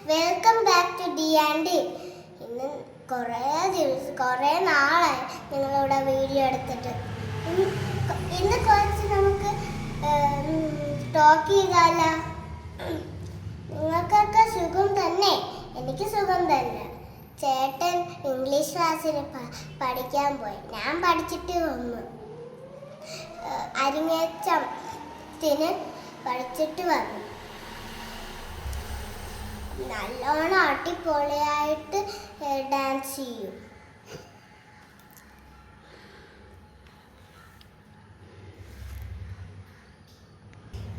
Welcome back to D and D. ഇന്ന് കുറേ നാളായി നിങ്ങളിവിടെ വീഡിയോ എടുത്തിട്ട്. ഇന്ന് കുറച്ച് നമുക്ക് ടോക്ക് ചെയ്താല. നിങ്ങൾക്കൊക്കെ സുഖം തന്നെ? എനിക്ക് സുഖം തന്നെ. ചേട്ടൻ ഇംഗ്ലീഷ് ക്ലാസ്സിൽ പഠിക്കാൻ പോയി. ഞാൻ പഠിച്ചിട്ട് വന്നു. അരങ്ങേറ്റത്തിന് പഠിച്ചിട്ട് വന്നു. നല്ലോണം അടിപൊളിയായിട്ട് ഡാൻസ് ചെയ്യും.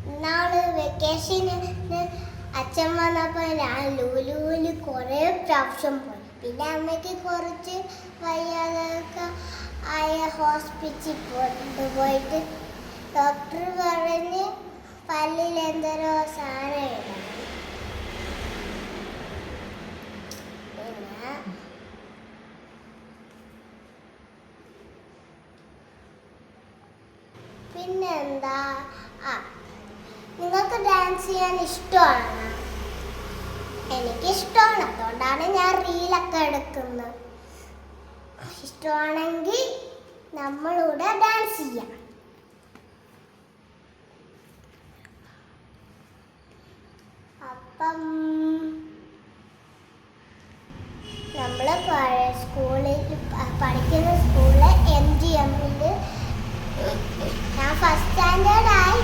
ഇന്നാള് വെക്കേഷന് അച്ഛൻ വന്നപ്പോൾ ഞാൻ ലുലുവിൽ കുറേ പ്രാവശ്യം പോയി. പിന്നെ അമ്മയ്ക്ക് കുറച്ച് വയ്യാതൊക്കെ ആയ ഹോസ്പിറ്റലിൽ പോയിട്ട് ഡോക്ടർ പറഞ്ഞ് പല്ലിൽ എന്തോരോ സാധനം ഇടണം. പിന്നെന്താ, നിങ്ങൾക്ക് ഡാൻസ് ചെയ്യാൻ ഇഷ്ടമാണ്? എനിക്കിഷ്ടമാണ്. അതുകൊണ്ടാണ് ഞാൻ റീലൊക്കെ എടുക്കുന്നത്. ഇഷ്ടമാണെങ്കിൽ നമ്മളിവിടെ ഡാൻസ് ചെയ്യാം. അപ്പം നമ്മൾ സ്കൂളിൽ പഠിക്കുന്ന സ്കൂളിൽ MGM-ൽ ഞാൻ ഫസ്റ്റ് സ്റ്റാൻഡേർഡായി.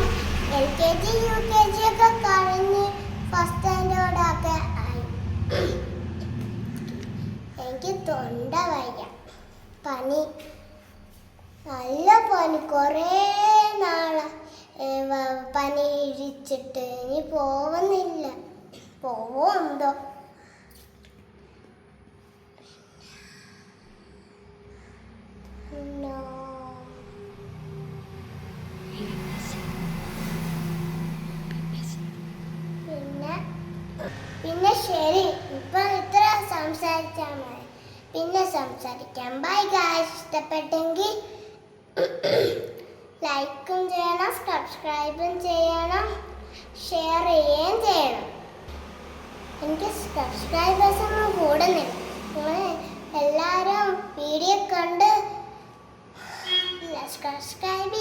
LKG UKG ഒക്കെ കഴിഞ്ഞ് ഫസ്റ്റ് സ്റ്റാൻഡേർഡൊക്കെ ആയി. എനിക്ക് തൊണ്ട വയ്യ, പനി, നല്ല പനി. കുറേ നാളെ പനി ഇഴിച്ചിട്ട് ഇനി പോകുന്നില്ല. പോവോ എന്തോ. പിന്നെ ശരി, ഇപ്പൊ ഇത്ര സംസാരിച്ചാൽ മതി. പിന്നെ സംസാരിക്കാം. Bye guys. ഇഷ്ടപ്പെട്ടെങ്കിൽ ലൈക്കും ചെയ്യണം, സബ്സ്ക്രൈബും ചെയ്യണം, ഷെയർ ചെയ്യുകയും ചെയ്യണം. എനിക്ക് സബ്സ്ക്രൈബേഴ്സ് ഒന്നും കൂടുന്നില്ല. നിങ്ങൾ എല്ലാവരും വീഡിയോ കണ്ട് സബ്സ്ക്രൈബ്